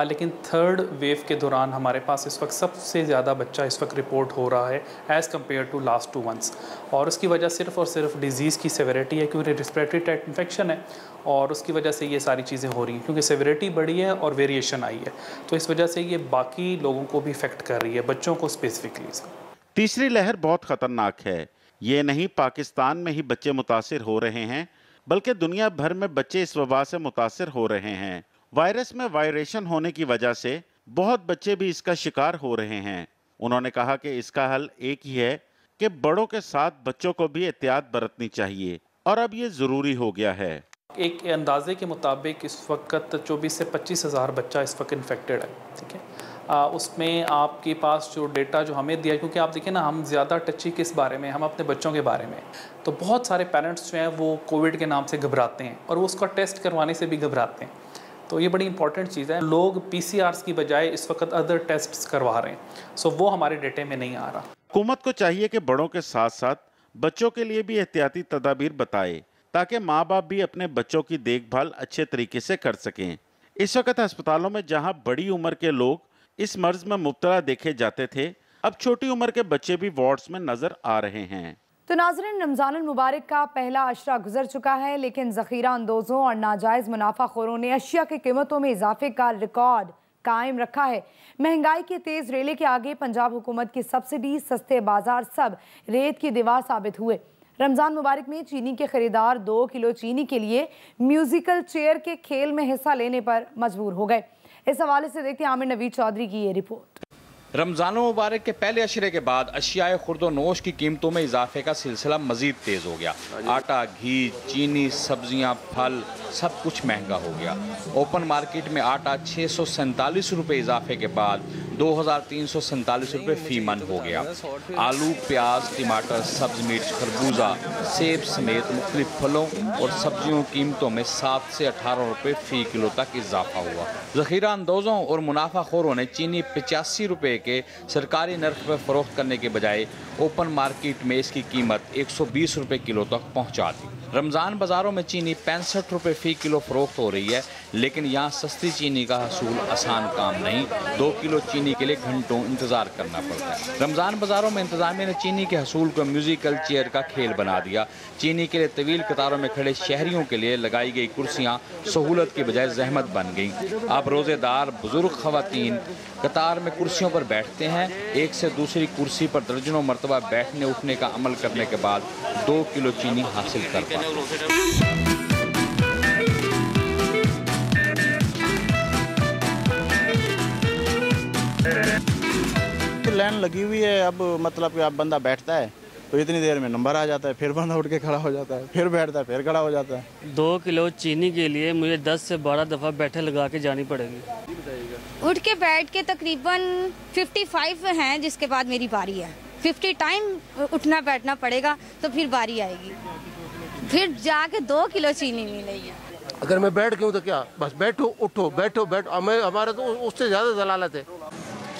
لیکن 3rd ویو کے دوران ہمارے پاس اس وقت سب سے زیادہ بچہ اس وقت رپورٹ ہو رہا ہے as compare to last 2 months، اور اس کی وجہ صرف اور صرف ڈیزیز کی سیویریٹی ہے، کیونکہ ریسپریٹری ٹریکٹ انفیکشن ہے، اور اس کی وجہ سے یہ ساری چیزیں ہو رہی ہیں، کیونکہ سیویریٹی بڑھی ہے اور ویریشن آئی ہے، تو اس وجہ سے یہ باقی لوگوں کو بھی افیکٹ کر رہی ہے، بچوں کو اسپیسیفکلی۔ تیسری لہر بہت خطرناک ہے۔ یہ نہیں پاکستان میں ہی بچے متاثر ہو رہے ہیں، بلکہ دنیا بھر میں بچے اس وبا سے متاثر ہو رہے ہیں۔ وائرس میں وائریشن ہونے کی وجہ سے بہت بچے بھی اس کا شکار ہو رہے ہیں۔ انہوں نے کہا کہ اس کا حل ایک ہی ہے کہ بڑوں کے ساتھ بچوں کو بھی احتیاط برتنی چاہیے، اور اب یہ ضروری ہو گیا ہے۔ ایک اندازے کے مطابق اس وقت 24 سے 25 ہزار بچہ اس وقت انفیکٹڈ ہے، ٹھیک ہے۔ اس میں آپ کے پاس جو ڈیٹا جو ہمیں دیا ہے، کیونکہ آپ دیکھیں نا، ہم زیادہ ٹچی کس بارے میں، ہم اپنے بچوں کے بارے میں، تو بہت سارے پیرنٹس جو ہیں وہ کووڈ کے نام سے گھبراتے ہیں، اور وہ اس کا ٹیسٹ کروانے سے بھی گھبراتے ہیں، تو یہ بڑی امپورٹنٹ چیز ہے۔ لوگ PCRs کی بجائے اس وقت ادر ٹیسٹس کروا رہے ہیں، سو وہ ہمارے ڈیٹے میں نہیں آ رہا۔ حکومت کو چاہیے کہ بڑوں کے ساتھ ساتھ بچوں کے لیے بھی احتیاطی تدابیر بتائے، تاکہ ماں باپ بھی اپنے بچوں کی دیکھ بھال اچھے طریقے سے کر سکیں۔ اس وقت ہسپتالوں میں جہاں بڑی عمر کے لوگ اس مرض میں مبتلا دیکھے جاتے تھے، اب چھوٹی عمر کے بچے بھی وارڈز میں نظر آ رہے ہیں۔ تو ناظرین، رمضان المبارک کا پہلا عشرہ گزر چکا ہے، لیکن ذخیرہ اندوزوں اور ناجائز منافع خوروں نے اشیاء کی قیمتوں میں اضافے کا ریکارڈ قائم رکھا ہے۔ مہنگائی کے تیز ریلے کے آگے پنجاب حکومت کی سبسڈی، سستے بازار سب ریت کی دیوار ثابت ہوئے۔ رمضان مبارک میں چینی کے خریدار 2 کلو چینی کے لیے میوزیکل چیئر کے کھیل میں حصہ لینے پر مجبور ہو گئے۔ اس حوالے سے دیکھتے ہیں عامر نوید چودھری کی یہ رپورٹ۔ رمضان مبارک کے پہلے عشرے کے بعد اشیاء خرد و نوش کی قیمتوں میں اضافے کا سلسلہ مزید تیز ہو گیا۔ آٹا، گھی، چینی، سبزیاں، پھل سب کچھ مہنگا ہو گیا۔ اوپن مارکیٹ میں آٹا 647 روپے اضافے کے بعد 2347 روپے فی من ہو گیا۔ آلو، پیاز، ٹماٹر، سبز مرچ، خربوزہ، سیب سمیت مختلف پھلوں اور سبزیوں قیمتوں میں 7 سے 18 روپے فی کلو تک اضافہ ہوا۔ ذخیرہ اندوزوں اور منافع خوروں نے چینی 85 روپے کے سرکاری نرخ پر فروخت کرنے کے بجائے اوپن مارکیٹ میں اس کی قیمت 120 روپے کلو تک پہنچا دی۔ रमज़ान बाज़ारों में चीनी 65 रुपये फ़ी किलो फ़रोख्त हो रही है, लेकिन यहाँ सस्ती चीनी का हसूल आसान काम नहीं। 2 किलो चीनी के लिए घंटों इंतज़ार करना पड़ता है। रमज़ान बाज़ारों में इंतज़ामिया ने चीनी के हसूल को म्यूज़िकल चेयर का खेल बना दिया। चीनी के लिए तवील कतारों में खड़े शहरियों के लिए लगाई गई कुर्सियाँ सहूलत की बजाय जहमत बन गईं। अब रोज़ेदार बुजुर्ग ख़वातीन कतार में कुर्सियों पर बैठते हैं। एक से दूसरी कुर्सी पर दर्जनों मरतबा बैठने उठने का अमल करने के बाद 2 किलो चीनी हासिल कर पाते हैं। लाइन लगी हुई है, अब मतलब कि अब बंदा बैठता है तो इतनी देर में नंबर आ जाता है, फिर बंदा उठ के खड़ा हो जाता है, फिर बैठता है, फिर खड़ा हो जाता है। 2 किलो चीनी के लिए मुझे 10 से 12 दफ़ा बैठे लगा के जानी पड़ेगी। उठ के बैठ के तकरीबन 55 हैं, जिसके बाद मेरी बारी है। 50 टाइम उठना बैठना पड़ेगा तो फिर बारी आएगी, फिर जाके 2 किलो चीनी मिलेगी। अगर मैं बैठ गया तो क्या, बस बैठो उठो बैठो बैठो, हमारा तो उससे ज़्यादा दलालत है।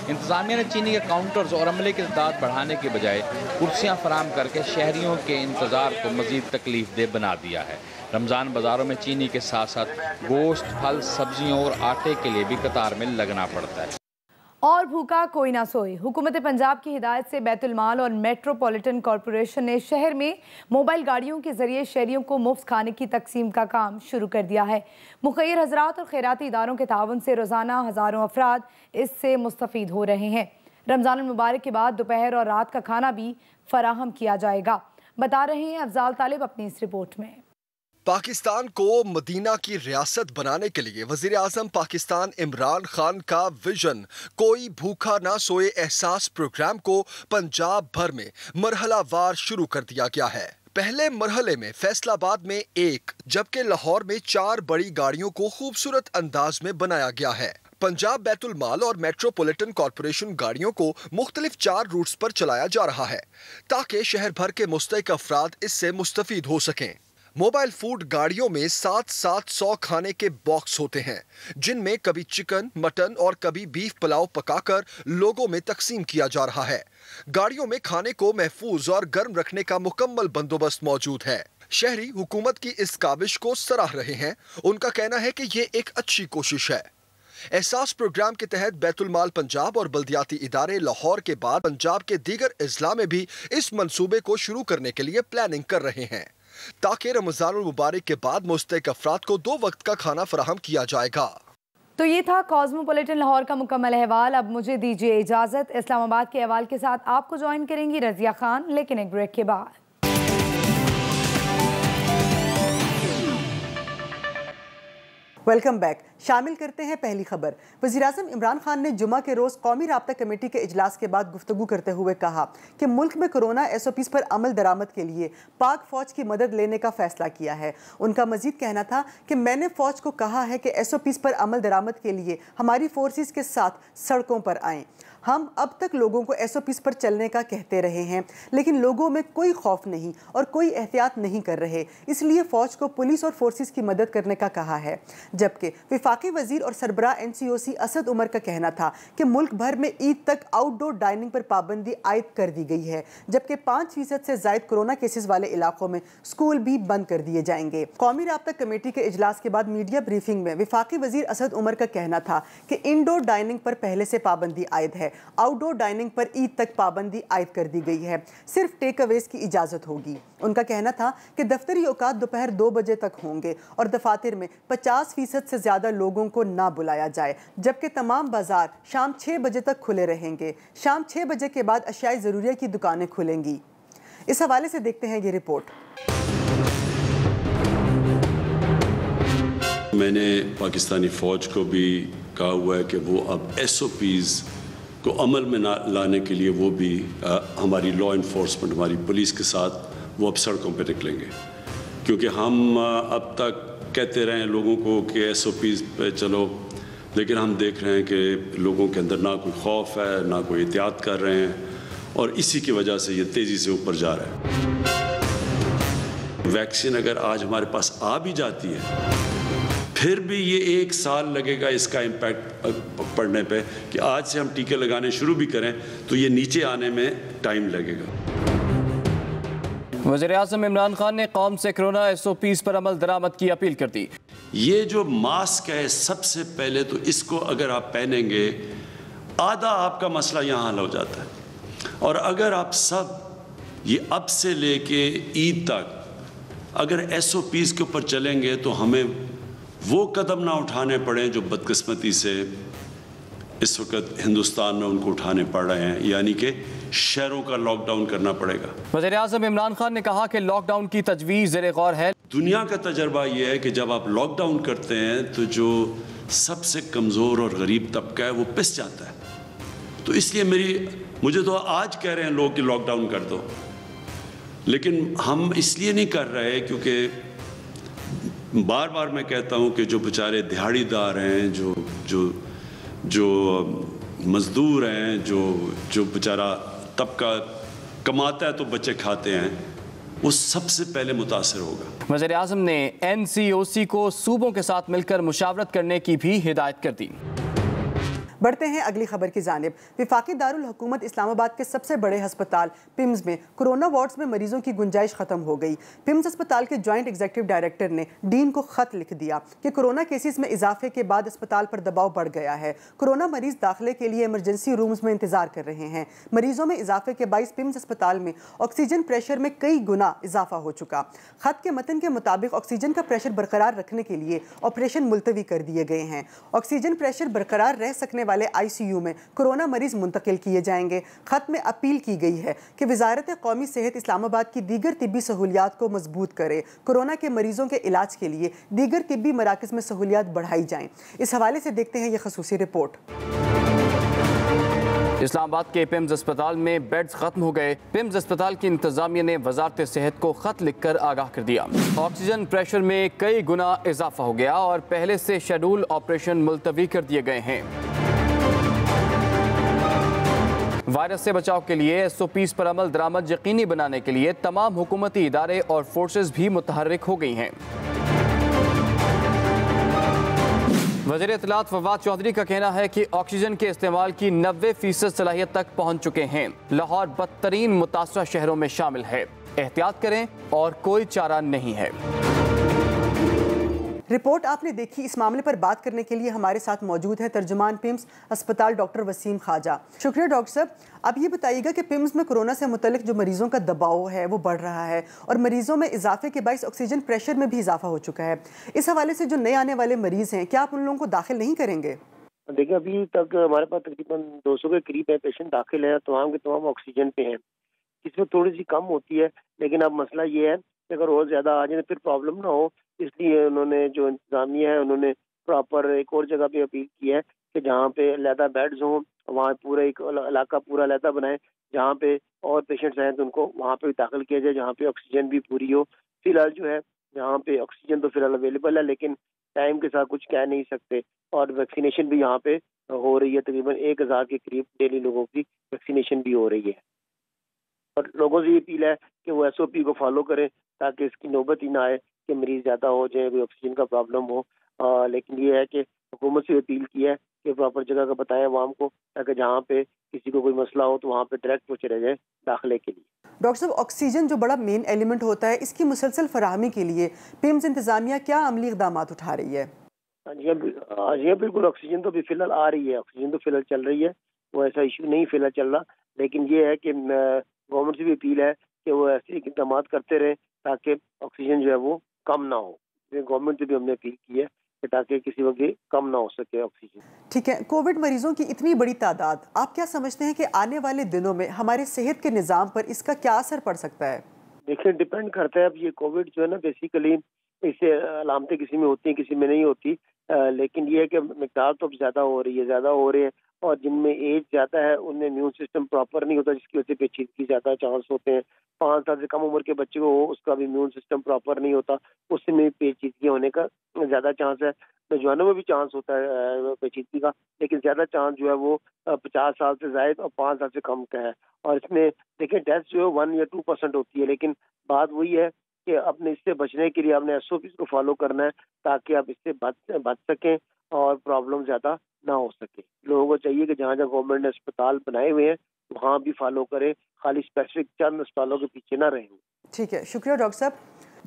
इंतज़ामिया ने चीनी के काउंटर्स और अमले की तादाद बढ़ाने के बजाय कुर्सियाँ फराम करके शहरियों के इंतज़ार को मज़ीद तकलीफ दे बना दिया है। रमज़ान बाज़ारों में चीनी के साथ साथ गोश्त, फल, सब्जियों और आटे के लिए भी कतार में लगना पड़ता है। और भूखा कोई ना सोए। हुकूमत पंजाब की हिदायत से बैतुल माल और मेट्रोपॉलिटन कॉरपोरेशन ने शहर में मोबाइल गाड़ियों के जरिए शहरियों को मुफ्त खाने की तकसीम का काम शुरू कर दिया है। मुखैर हजरात और खैराती इदारों के ताउन से रोज़ाना हज़ारों अफराद इससे मुस्तफ़ीद हो रहे हैं। रमज़ान मुबारक के बाद दोपहर और रात का खाना भी फराहम किया जाएगा, बता रहे हैं अफजाल तालिब अपनी इस रिपोर्ट में। पाकिस्तान को मदीना की रियासत बनाने के लिए वज़ीर आज़म पाकिस्तान इमरान खान का विजन कोई भूखा ना सोए एहसास प्रोग्राम को पंजाब भर में मरहलावार शुरू कर दिया गया है। पहले मरहले में फैसलाबाद में 1 जबकि लाहौर में 4 बड़ी गाड़ियों को खूबसूरत अंदाज में बनाया गया है। पंजाब बैतुल माल और मेट्रोपॉलिटन कॉरपोरेशन गाड़ियों को मुख्तलिफ 4 रूट्स पर चलाया जा रहा है ताकि शहर भर के मुस्तहिक अफराद इससे मुस्तफीद हो सकें। मोबाइल फूड गाड़ियों में 700 खाने के बॉक्स होते हैं, जिनमें कभी चिकन, मटन और कभी बीफ पुलाव पकाकर लोगों में तकसीम किया जा रहा है। गाड़ियों में खाने को महफूज और गर्म रखने का मुकम्मल बंदोबस्त मौजूद है। शहरी हुकूमत की इस काविश को सराह रहे हैं। उनका कहना है कि ये एक अच्छी कोशिश है। एहसास प्रोग्राम के तहत बैतुल माल पंजाब और बल्दियाती इदारे लाहौर के बाद पंजाब के दीगर अजला में भी इस मंसूबे को शुरू करने के लिए प्लानिंग कर रहे हैं ताकि रमज़ान मुबारक के बाद मुस्तहिक अफराद को 2 वक्त का खाना फराहम किया जाएगा। तो ये था कॉस्मोपॉलिटन लाहौर का मुकम्मल अहवाल। अब मुझे दीजिए इजाज़त। इस्लामाबाद के अहवाल के साथ आपको ज्वाइन करेंगी रज़िया खान, लेकिन एक ब्रेक के बाद। Welcome back. शामिल करते हैं पहली खबर। वज़ीर-ए-आज़म इमरान खान ने जुमा के रोज़ कौमी राब्ता कमेटी के इजलास के बाद गुफ्तगू करते हुए कहा कि मुल्क में कोरोना SOPs पर अमल दरामद के लिए पाक फ़ौज की मदद लेने का फ़ैसला किया है। उनका मज़ीद कहना था कि मैंने फ़ौज को कहा है कि SOPs पर अमल दरामद के लिए हमारी फोर्सेस के साथ सड़कों पर आएँ। हम अब तक लोगों को SOPs पर चलने का कहते रहे हैं, लेकिन लोगों में कोई खौफ नहीं और कोई एहतियात नहीं कर रहे, इसलिए फ़ौज को पुलिस और फोर्सेस की मदद करने का कहा है। जबकि वफाकी वज़ीर और सरबराह NCOC असद उमर का कहना था कि मुल्क भर में ईद तक आउटडोर डाइनिंग पर पाबंदी आयद कर दी गई है, जबकि 5% से ज़ायद कोरोना केसेस वाले इलाकों में स्कूल भी बंद कर दिए जाएंगे। कौमी राब्ता कमेटी के इजलास के बाद मीडिया ब्रीफिंग में वफाकी वज़ीर असद उमर का कहना था कि इंडोर डाइनिंग पर पहले से पाबंदी आयद है, आउटडोर डाइनिंग पर ईद तक पाबंदी आयद कर दी गई है, सिर्फ टेक अवेज की इजाज़त होगी। उनका कहना था कि दफ्तरी औकात दोपहर 2 बजे तक होंगे और दफातर में 50% से ज़्यादा लोगों को ना बुलाया जाए, जबकि तमाम बाजार शाम 6 बजे तक खुले रहेंगे। शाम 6 बजे के बाद अशियाई ज़रूरिया की दुकानें खुलेंगी। इस हवाले से देखते हैं ये रिपोर्ट। मैंने पाकिस्तानी फ़ौज को भी कहा हुआ है कि वो अब SOPs को अमल में लाने के लिए वो भी हमारी लॉ इन्फोर्समेंट, हमारी पुलिस के साथ वो अब सड़कों पे निकलेंगे, क्योंकि हम अब तक कहते रहे हैं लोगों को कि SOPs पे चलो, लेकिन हम देख रहे हैं कि लोगों के अंदर ना कोई खौफ है, ना कोई एहतियात कर रहे हैं, और इसी की वजह से ये तेज़ी से ऊपर जा रहा है। वैक्सीन अगर आज हमारे पास आ भी जाती है, फिर भी ये 1 साल लगेगा इसका इम्पैक्ट पड़ने पे, कि आज से हम टीके लगाने शुरू भी करें तो ये नीचे आने में टाइम लगेगा। वज़ीर-ए-आज़म इमरान खान ने कौम से कोरोना SOPs पर अमल दरामद की अपील कर दी। ये जो मास्क है, सबसे पहले तो इसको अगर आप पहनेंगे आधा आपका मसला यहाँ हल हो जाता है। और अगर आप सब ये अब से लेके ईद तक अगर SOPs के ऊपर चलेंगे तो हमें वो कदम ना उठाने पड़े जो बदकिस्मती से इस वक्त हिंदुस्तान में उनको उठाने पड़ रहे हैं, यानी कि शहरों का लॉकडाउन करना पड़ेगा। वज़ीर-ए-आज़म इमरान खान ने कहा कि लॉकडाउन की तजवीज़ ज़ेरे गौर है। दुनिया का तजर्बा ये है कि जब आप लॉकडाउन करते हैं तो जो सबसे कमज़ोर और गरीब तबका है वो पिस जाता है। तो इसलिए मुझे तो आज कह रहे हैं लोग कि लॉकडाउन कर दो, लेकिन हम इसलिए नहीं कर रहे क्योंकि बार बार मैं कहता हूँ कि जो बेचारे दिहाड़ीदार हैं, जो मज़दूर हैं, जो बेचारा तबका कमाता है तो बच्चे खाते हैं, वो सबसे पहले मुतासर होगा। वज़ीर-ए-आज़म ने NCOC को सूबों के साथ मिलकर मुशावरत करने की भी हिदायत कर दी। बढ़ते हैं अगली खबर की जानिब। विफाकी दारुल हुकूमत इस्लामाबाद के सबसे बड़े हस्पताल पिम्स में कोरोना वार्ड्स में मरीजों की गुंजाइश खत्म हो गई। पिम्स अस्पताल के जॉइंट एग्जीक्यूटिव डायरेक्टर ने डीन को खत लिख दिया कि कोरोना केसेस में इजाफे के बाद अस्पताल पर दबाव बढ़ गया है। कोरोना मरीज दाखिले के लिए इमरजेंसी रूम्स में इंतजार कर रहे हैं। मरीजों में इजाफे के बाइस पिम्स अस्पताल में ऑक्सीजन प्रेशर में कई गुना इजाफा हो चुका। खत के मतन के मुताबिक ऑक्सीजन का प्रेशर बरकरार रखने के लिए ऑपरेशन मुलतवी कर दिए गए हैं। ऑक्सीजन प्रेशर बरकरार रह सकने वाले ICU में कोरोना मरीज मुंतकिल किए जाएंगे। खत में अपील की गई है कि वजारत कौमी सेहत इस्लामाबाद की दीगर तिब्बी सहूलियात को मजबूत करे। कोरोना के मरीजों के इलाज के लिए दीगर तिब्बी मराकज़ में सहूलियात बढ़ाई जाएं। इस हवाले से देखते हैं ये खसूसी रिपोर्ट। इस्लामाबाद के पिम्स अस्पताल में बेड्स खत्म हो गए। पिम्स अस्पताल की इंतजामिया ने वजारत सेहत को खत लिखकर आगाह कर दिया। ऑक्सीजन प्रेशर में कई गुना इजाफा हो गया और पहले से शेड्यूल ऑपरेशन मुलतवी कर दिए गए हैं। वायरस से बचाव के लिए SOPs पर अमल दरामद यकीनी बनाने के लिए तमाम हुकूमती इदारे और फोर्सेस भी मुतहर्रिक हो गई हैं। वज़ीर इत्तलात फवाद चौधरी का कहना है कि ऑक्सीजन के इस्तेमाल की 90% सलाहियत तक पहुंच चुके हैं। लाहौर बदतरीन मुतासरा शहरों में शामिल है। एहतियात करें और कोई चारा नहीं है। रिपोर्ट आपने देखी। इस मामले पर बात करने के लिए हमारे साथ मौजूद है तर्जुमान पिम्स अस्पताल डॉक्टर वसीम ख्वाजा। शुक्रिया डॉक्टर साहब। अब ये बताइएगा कि पिम्स में कोरोना से मुतल्लिक जो मरीजों का दबाव है वो बढ़ रहा है और मरीजों में इजाफे के बाइस ऑक्सीजन प्रेशर में भी इजाफा हो चुका है। इस हवाले से जो नए आने वाले मरीज हैं, क्या आप उन लोगों को दाखिल नहीं करेंगे? देखिए, अभी तक हमारे पास तकरीबन 200 के करीब है पेशेंट दाखिल है, तमाम के तमाम ऑक्सीजन पे हैं। इसमें थोड़ी सी कम होती है, लेकिन अब मसला ये है कि अगर और ज़्यादा आ जाए फिर प्रॉब्लम ना हो, इसलिए उन्होंने जो इंतजामिया है उन्होंने प्रॉपर एक और जगह पे अपील की है कि जहाँ पे अलहदा बेड्स हों, वहाँ पूरा एक इलाका पूरा अलहदा बनाए, जहाँ पे और पेशेंट्स हैं तो उनको वहाँ पे दाखिल किया जाए जहाँ पे ऑक्सीजन भी पूरी हो। फिलहाल जो है यहाँ पे ऑक्सीजन तो फिलहाल अवेलेबल है, लेकिन टाइम के साथ कुछ कह नहीं सकते। और वैक्सीनेशन भी यहाँ पे हो रही है, तकरीबन 1000 के करीब डेली लोगों की वैक्सीनेशन भी हो रही है। और लोगों से ये अपील है कि वो SOP को फॉलो करें ताकि इसकी नौबत ही ना आए कि मरीज ज़्यादा हो जाए, कोई ऑक्सीजन का प्रॉब्लम हो। लेकिन ये है कि हुकूमत से अपील की है कि प्रॉपर जगह का बताएं आवाम को, ताकि जहाँ पे किसी को कोई मसला हो तो वहाँ पे डायरेक्ट वो चले जाए दाखिले के लिए। डॉक्टर साहब, ऑक्सीजन जो बड़ा मेन एलिमेंट होता है, इसकी मुसलसल फराहमी के लिए पिम्स इंतजामिया क्या अमली इक़दाम उठा रही है? जी बिल्कुल, ऑक्सीजन तो भी फिलहाल आ रही है, ऑक्सीजन तो फिलहाल चल रही है, वो ऐसा इशू नहीं फिलहाल चल रहा। लेकिन ये है कि गवर्नमेंट से भी अपील है कि वो ऐसे इक़दाम करते रहे ताकि ऑक्सीजन जो है वो कम ना हो। गवर्नमेंट से भी हमने अपील की है कि ताकि किसी वक्त कम ना हो सके ऑक्सीजन। ठीक है, कोविड मरीजों की इतनी बड़ी तादाद, आप क्या समझते हैं कि आने वाले दिनों में हमारे सेहत के निज़ाम पर इसका क्या असर पड़ सकता है? देखिए, डिपेंड करता है। अब ये कोविड जो है ना, बेसिकली इससे अलामतें किसी में होती हैं, किसी में नहीं होती, लेकिन ये है कि मिकदार तो ज़्यादा हो रही है और जिनमें एज ज़्यादा है उनमें इम्यून सिस्टम प्रॉपर नहीं होता, जिसकी वजह से पेचीदगी ज़्यादा चांस होते हैं। 5 साल से कम उम्र के बच्चे को हो, उसका भी इम्यून सिस्टम प्रॉपर नहीं होता, उसमें पेचीदगी होने का ज़्यादा चांस है। नौजवानों में भी चांस होता है पेचीदगी का, लेकिन ज़्यादा चांस जो है वो 50 साल से ज़ायद और 5 साल से कम का है। और इसमें देखिए डेथ जो है 1 या 2% होती है, लेकिन बात वही है कि अपने इससे बचने के लिए आपने SOPs को फॉलो करना है ताकि आप इससे बच सकें اور پرابلم زیادہ نہ ہو سکے. لوگوں کو چاہیے کہ جہاں جہاں گورنمنٹ نے اسپتال بنائے ہوئے ہیں وہاں بھی فالو کرے, خالی اسپیسیفک چند اسپتالوں کے پیچھے نہ رہیں. ٹھیک ہے, شکریہ ڈاکٹر صاحب.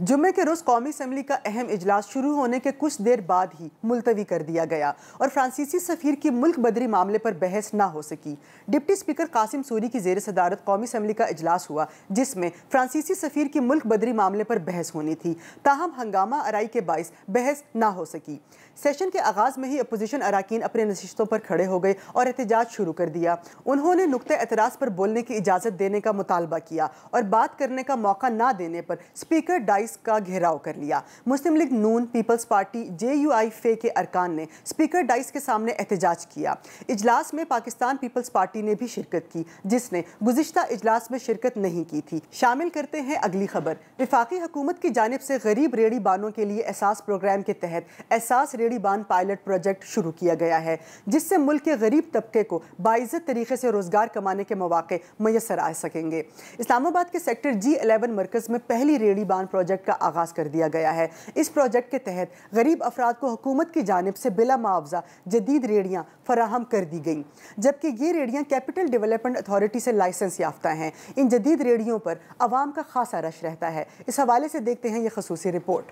جمعے کے روز قومی اسمبلی کا اہم اجلاس شروع ہونے کے کچھ دیر بعد ہی ملتوی کر دیا گیا اور فرانسیسی سفیر کی ملک بدری معاملے پر بحث نہ ہو سکی. ڈپٹی اسپیکر قاسم سوری کی زیر صدارت قومی اسمبلی کا اجلاس ہوا جس میں فرانسیسی سفیر کی ملک بدری معاملے پر بحث ہونی تھی, تاہم ہنگامہ آرائی کے باعث بحث نہ ہو سکی. سیشن کے آغاز میں ہی اپوزیشن اراکین اپنے نشستوں پر کھڑے ہو گئے اور احتجاج شروع کر دیا. انہوں نے نقطۂ اعتراض پر بولنے کی اجازت دینے کا مطالبہ کیا اور بات کرنے کا موقع نہ دینے پر اسپیکر ڈائس کا گھیراؤ کر لیا. مسلم لیگ نون, پیپلز پارٹی, JUI فے کے ارکان نے اسپیکر ڈائس کے سامنے احتجاج کیا. اجلاس میں پاکستان پیپلز پارٹی نے بھی شرکت کی جس نے گزشتہ اجلاس میں شرکت نہیں کی تھی. شامل کرتے ہیں اگلی خبر. وفاقی حکومت کی جانب سے غریب ریڑھی بانوں کے لیے احساس پروگرام کے تحت احساس ریڑھی بان پائلٹ پروجیکٹ شروع کیا گیا ہے جس سے ملک کے غریب طبقے کو باعزت طریقے سے روزگار کمانے کے مواقع میسر آ سکیں گے. اسلام آباد کے سیکٹر G11 مرکز میں پہلی ریڑھی بان پروجیکٹ کا آغاز کر دیا گیا ہے. اس پروجیکٹ کے تحت غریب افراد کو حکومت کی جانب سے بلا معاوضہ جدید ریڑیاں فراہم کر دی گئیں, جبکہ یہ ریڑیاں کیپٹل ڈیولپمنٹ اتھارٹی سے لائسنس یافتہ ہیں. ان جدید ریڑیوں پر عوام کا خاصا رش رہتا ہے. اس حوالے سے دیکھتے ہیں یہ خصوصی رپورٹ.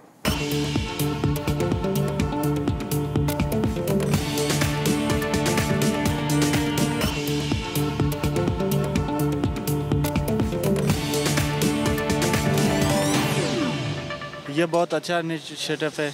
یہ بہت اچھا انیشیٹو ہے.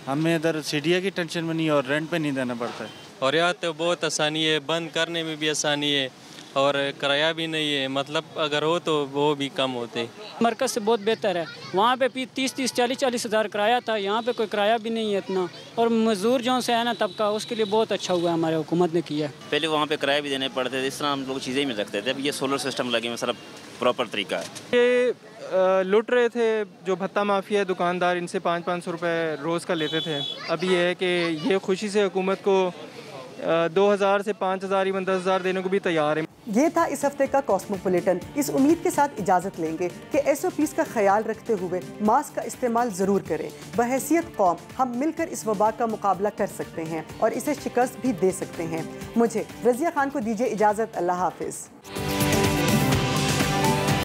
ہمیں ادھر CDA کی ٹینشن میں نہیں اور رینٹ پہ نہیں دینا پڑتا ہے. اور یہاں تو بہت آسانی ہے, بند کرنے میں بھی آسانی ہے اور کرایہ بھی نہیں ہے, مطلب اگر ہو تو وہ بھی کم ہوتے. مرکز سے بہت بہتر ہے. وہاں پہ 30-40 ہزار کرایہ تھا, یہاں پہ کوئی کرایہ بھی نہیں ہے اتنا, اور مزدور جو سے ہے نا طبقہ اس کے لیے بہت اچھا ہوا ہمارے حکومت نے کیا. پہلے وہاں پہ کرایہ بھی دینے پڑتے تھے, اس طرح ہم لوگ چیزیں ہی مل سکتے تھے. اب یہ سولر سسٹم لگے ہوئے, سب پراپر طریقہ ہے. یہ لوٹ رہے تھے جو بھتہ مافیا دکاندار, ان سے 500 روپے روز کا لیتے تھے. اب یہ ہے کہ یہ خوشی سے حکومت کو 2000 سے 5000 ایون 10,000 دینے کو بھی تیار ہے. یہ تھا اس ہفتے کا کاسموپولیٹن. اس امید کے ساتھ اجازت لیں گے کہ SOPs کا خیال رکھتے ہوئے ماسک کا استعمال ضرور کریں. بحیثیت قوم ہم مل کر اس وبا کا مقابلہ کر سکتے ہیں اور اسے شکست بھی دے سکتے ہیں. مجھے رضیہ خان کو دیجیے اجازت. اللہ حافظ.